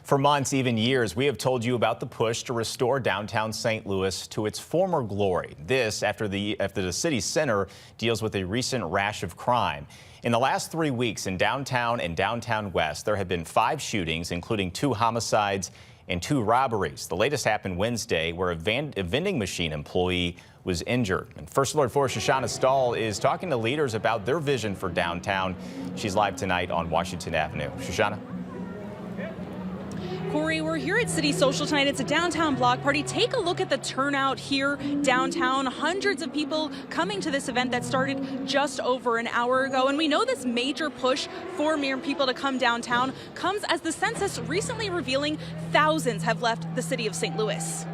For months, even years, we have told you about the push to restore downtown St. Louis to its former glory. This after the city center deals with a recent rash of crime. In the last 3 weeks in downtown and downtown west, there have been 5 shootings, including 2 homicides and 2 robberies. The latest happened Wednesday, where a vending machine employee was injured. And First Alert 4's Shoshana Stahl is talking to leaders about their vision for downtown. She's live tonight on Washington Avenue. Shoshana. Corey, we're here at City Social tonight. It's a downtown block party. Take a look at the turnout here downtown. Hundreds of people coming to this event that started just over an hour ago. And we know this major push for more people to come downtown comes as the census recently revealing thousands have left the city of St. Louis.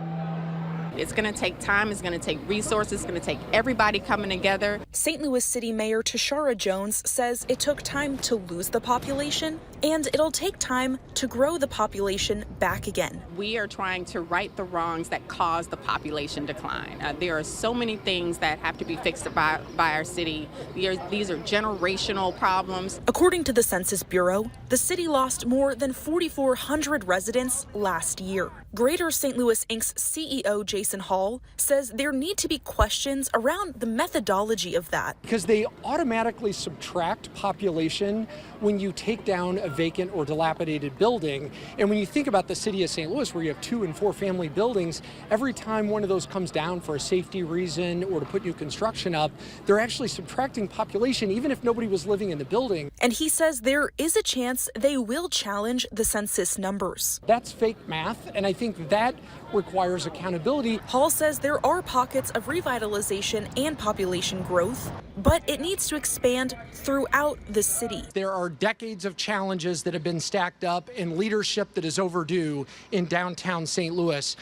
It's going to take time, it's going to take resources, it's going to take everybody coming together. St. Louis City Mayor Tashara Jones says it took time to lose the population, and it'll take time to grow the population back again. We are trying to right the wrongs that caused the population decline. There are so many things that have to be fixed by our city. These are generational problems. According to the Census Bureau, the city lost more than 4,400 residents last year. Greater St. Louis Inc.'s CEO Jason Hall says there need to be questions around the methodology of that. Because they automatically subtract population when you take down a vacant or dilapidated building. And when you think about the city of St. Louis, where you have 2- and 4-family buildings, every time one of those comes down for a safety reason or to put new construction up, they're actually subtracting population even if nobody was living in the building. And he says there is a chance they will challenge the census numbers. That's fake math, and I think that requires accountability. Hall says there are pockets of revitalization and population growth, but it needs to expand throughout the city. There are decades of challenges that have been stacked up and leadership that is overdue in downtown St. Louis.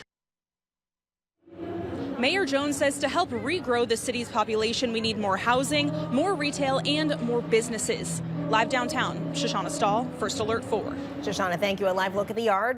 Mayor Jones says to help regrow the city's population, we need more housing, more retail, and more businesses. Live downtown, Shoshana Stahl, First Alert 4. Shoshana, thank you. A live look at the yard.